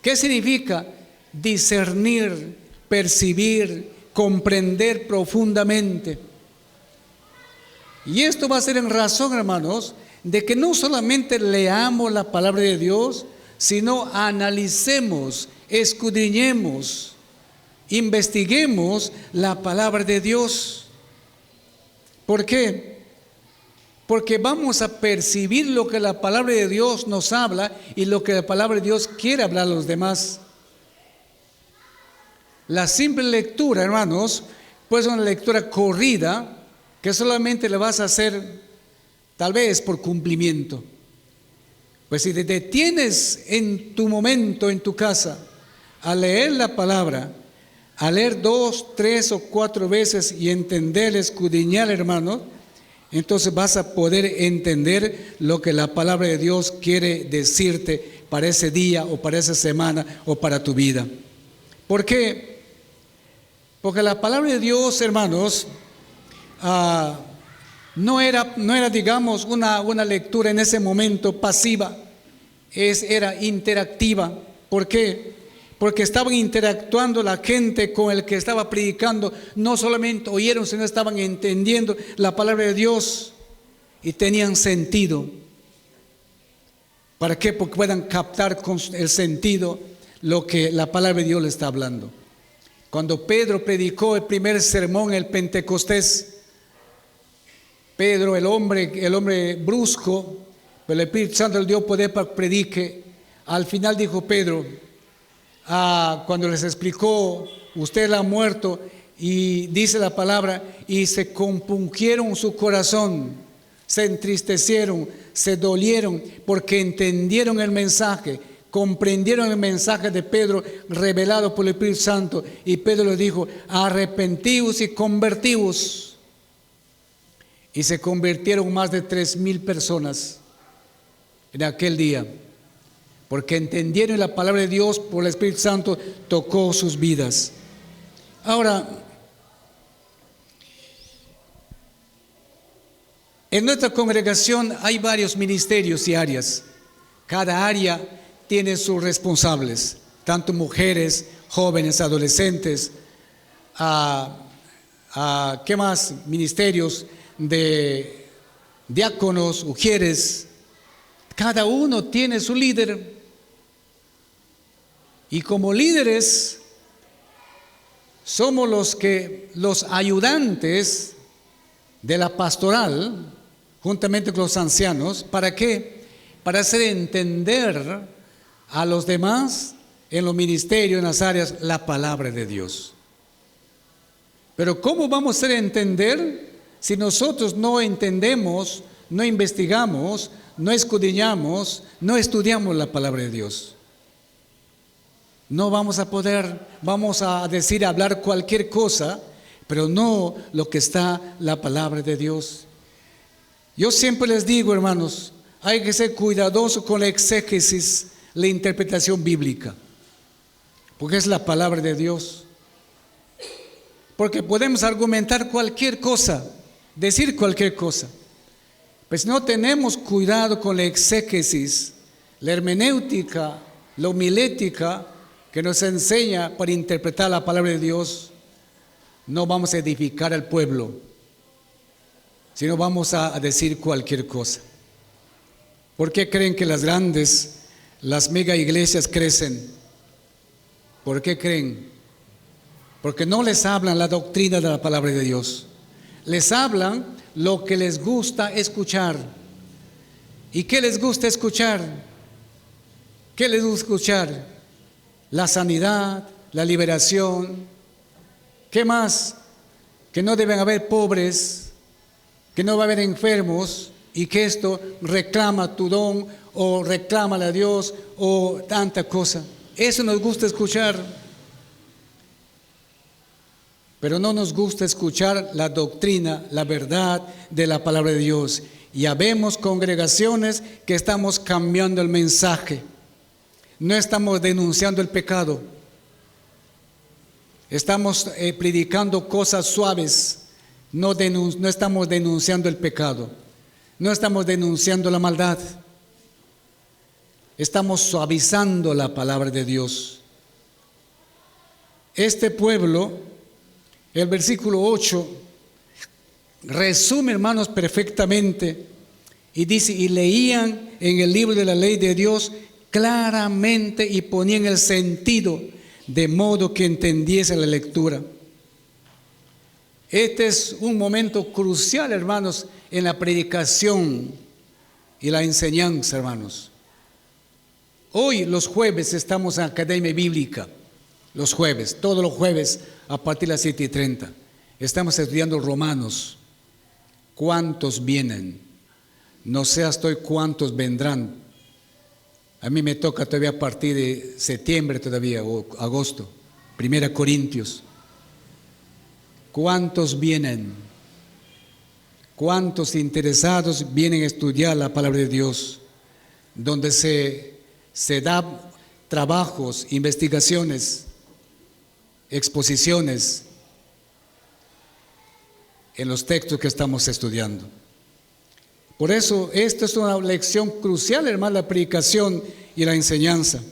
¿Qué significa? Discernir, percibir, comprender profundamente. Y esto va a ser en razón, hermanos, de que no solamente leamos la palabra de Dios, sino analicemos, escudriñemos, investiguemos la palabra de Dios. ¿Por qué? Porque vamos a percibir lo que la palabra de Dios nos habla y lo que la palabra de Dios quiere hablar a los demás. La simple lectura, hermanos, pues una lectura corrida que solamente le vas a hacer tal vez por cumplimiento. Pues si te detienes en tu momento, en tu casa, a leer la palabra, a leer 2, 3 o 4 veces y entender, escudriñar, hermano, entonces vas a poder entender lo que la palabra de Dios quiere decirte para ese día o para esa semana o para tu vida. ¿Por qué? Porque la palabra de Dios, hermanos, no era digamos una lectura en ese momento pasiva, era interactiva. ¿Por qué? Porque estaban interactuando la gente con el que estaba predicando. No solamente oyeron, sino estaban entendiendo la palabra de Dios y tenían sentido. ¿Para qué? Porque puedan captar con el sentido lo que la palabra de Dios le está hablando. Cuando Pedro predicó el primer sermón, el Pentecostés, Pedro, el hombre brusco, pero el Espíritu Santo le dio poder para que predique. Al final dijo Pedro, cuando les explicó, usted ha muerto, y dice la palabra, y se compungieron su corazón, se entristecieron, se dolieron, porque entendieron el mensaje, comprendieron el mensaje de Pedro revelado por el Espíritu Santo. Y Pedro les dijo, arrepentíos y convertíos. Y se convirtieron más de 3,000 personas en aquel día, porque entendieron la palabra de Dios por el Espíritu Santo, tocó sus vidas. Ahora, en nuestra congregación hay varios ministerios y áreas. Cada área tiene sus responsables, tanto mujeres, jóvenes, adolescentes, ¿qué más? Ministerios de diáconos, ujieres. Cada uno tiene su líder. Y como líderes somos los ayudantes de la pastoral, juntamente con los ancianos. ¿Para qué? Para hacer entender a los demás en los ministerios, en las áreas, la palabra de Dios. Pero ¿cómo vamos a hacer entender si nosotros no entendemos, no investigamos, no escudriñamos, no estudiamos la palabra de Dios? No vamos a poder, vamos a hablar cualquier cosa, pero no lo que está la palabra de Dios. Yo siempre les digo, hermanos, hay que ser cuidadosos con la exégesis, la interpretación bíblica, porque es la palabra de Dios. Porque podemos argumentar cualquier cosa, decir cualquier cosa, pues no tenemos cuidado con la exégesis, la hermenéutica, la homilética que nos enseña para interpretar la palabra de Dios. No vamos a edificar al pueblo, sino vamos a decir cualquier cosa. ¿Por qué creen que las mega iglesias crecen? ¿Por qué creen? Porque no les hablan la doctrina de la palabra de Dios. Les hablan lo que les gusta escuchar. ¿Y qué les gusta escuchar? ¿Qué les gusta escuchar? La sanidad, la liberación. ¿Qué más? Que no deben haber pobres, que no va a haber enfermos, y que esto reclama tu don, o reclámale a Dios, o tanta cosa. Eso nos gusta escuchar. Pero no nos gusta escuchar la doctrina, la verdad de la palabra de Dios. Y habemos congregaciones que estamos cambiando el mensaje. No estamos denunciando el pecado. Estamos predicando cosas suaves. No estamos denunciando el pecado. No estamos denunciando la maldad. Estamos suavizando la palabra de Dios. Este pueblo, el versículo 8, resume, hermanos, perfectamente. Y dice, y leían en el libro de la ley de Dios claramente y ponían el sentido, de modo que entendiese la lectura. Este es un momento crucial, hermanos, en la predicación y la enseñanza, hermanos. Hoy, los jueves, estamos en Academia Bíblica. Los jueves, todos los jueves, a partir de las 7:30. Estamos estudiando Romanos. ¿Cuántos vienen? No sé hasta hoy cuántos vendrán. A mí me toca todavía a partir de septiembre todavía, o agosto. 1 Corintios. ¿Cuántos vienen? ¿Cuántos interesados vienen a estudiar la palabra de Dios? Donde se da trabajos, investigaciones, exposiciones en los textos que estamos estudiando. Por eso, esta es una lección crucial, hermano, la predicación y la enseñanza.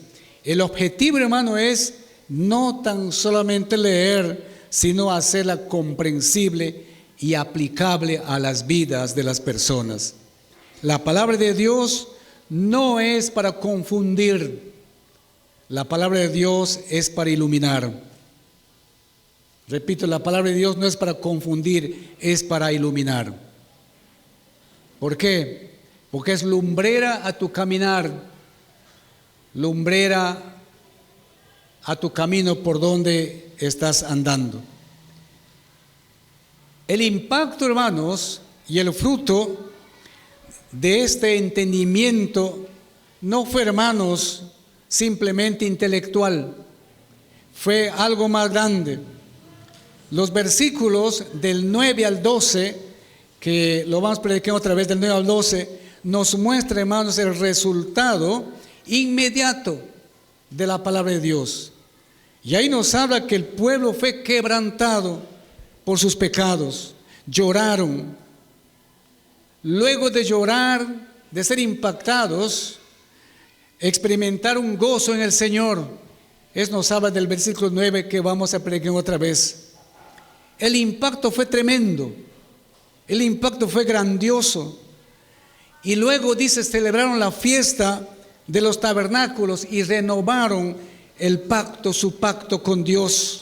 El objetivo, hermano, es no tan solamente leer, sino hacerla comprensible y aplicable a las vidas de las personas. La palabra de Dios no es para confundir. La palabra de Dios es para iluminar. Repito, la palabra de Dios no es para confundir, es para iluminar. ¿Por qué? Porque es lumbrera a tu caminar, lumbrera a tu camino por donde estás andando. El impacto, hermanos, y el fruto de este entendimiento no fue, hermanos, simplemente intelectual, fue algo más grande. Los versículos del 9 al 12, que lo vamos a predicar otra vez del 9 al 12, nos muestra, hermanos, el resultado inmediato de la palabra de Dios. Y ahí nos habla que el pueblo fue quebrantado por sus pecados, lloraron. Luego de llorar, de ser impactados, experimentaron gozo en el Señor. Eso nos habla del versículo 9 que vamos a predicar otra vez. El impacto fue tremendo, el impacto fue grandioso. Y luego dice, celebraron la fiesta de los tabernáculos y renovaron el pacto, su pacto con Dios.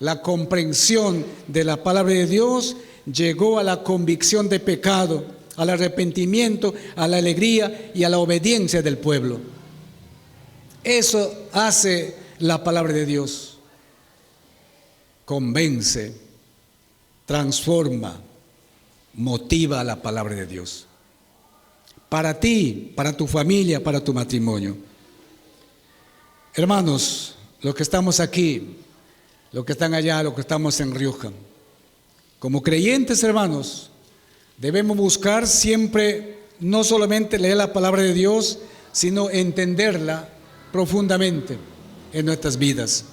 La comprensión de la palabra de Dios llegó a la convicción de pecado, al arrepentimiento, a la alegría y a la obediencia del pueblo. Eso hace la palabra de Dios. Convence, transforma, motiva a la palabra de Dios. Para ti, para tu familia, para tu matrimonio. Hermanos, los que estamos aquí, los que están allá, los que estamos en Rioja, como creyentes, hermanos, debemos buscar siempre no solamente leer la palabra de Dios, sino entenderla profundamente en nuestras vidas.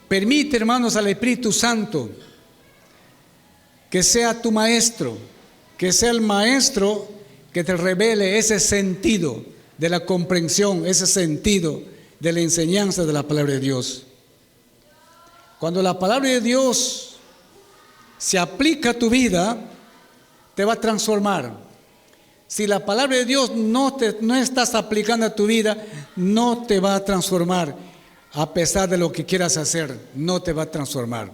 Permite, hermanos, al Espíritu Santo que sea tu maestro, que sea el maestro que te revele ese sentido de la comprensión, ese sentido de la enseñanza de la palabra de Dios. Cuando la palabra de Dios se aplica a tu vida, te va a transformar. Si la palabra de Dios no estás aplicando a tu vida, no te va a transformar. A pesar de lo que quieras hacer, no te va a transformar.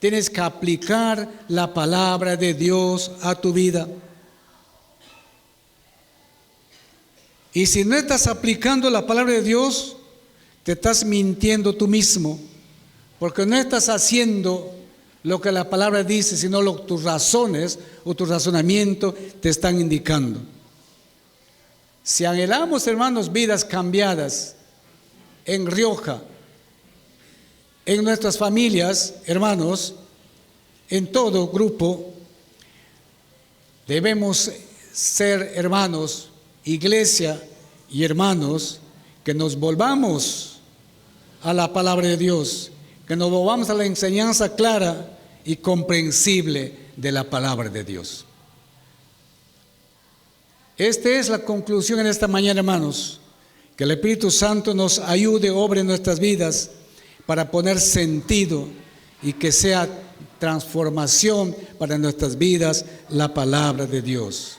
Tienes que aplicar la palabra de Dios a tu vida. Y si no estás aplicando la palabra de Dios, te estás mintiendo tú mismo, porque no estás haciendo lo que la palabra dice, sino lo que tus razones o tu razonamiento te están indicando. Si anhelamos, hermanos, vidas cambiadas en Rioja, en nuestras familias, hermanos, en todo grupo, debemos ser hermanos, iglesia y hermanos, que nos volvamos a la palabra de Dios, que nos volvamos a la enseñanza clara y comprensible de la palabra de Dios. Esta es la conclusión en esta mañana, hermanos, que el Espíritu Santo nos ayude, obre en nuestras vidas para poner sentido y que sea transformación para nuestras vidas la palabra de Dios.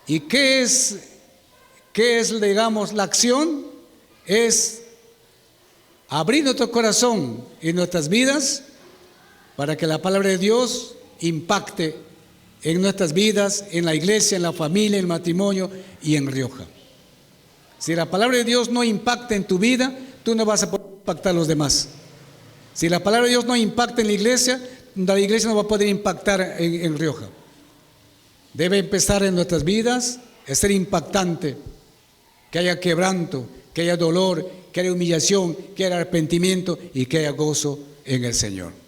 ¿Y qué es, digamos, la acción? Es abrir nuestro corazón y nuestras vidas para que la palabra de Dios impacte en nuestras vidas, en la iglesia, en la familia, en el matrimonio y en Rioja. Si la palabra de Dios no impacta en tu vida, tú no vas a poder impactar a los demás. Si la palabra de Dios no impacta en la iglesia no va a poder impactar en Rioja. Debe empezar en nuestras vidas a ser impactante, que haya quebranto, que haya dolor, que haya humillación, que haya arrepentimiento y que haya gozo en el Señor.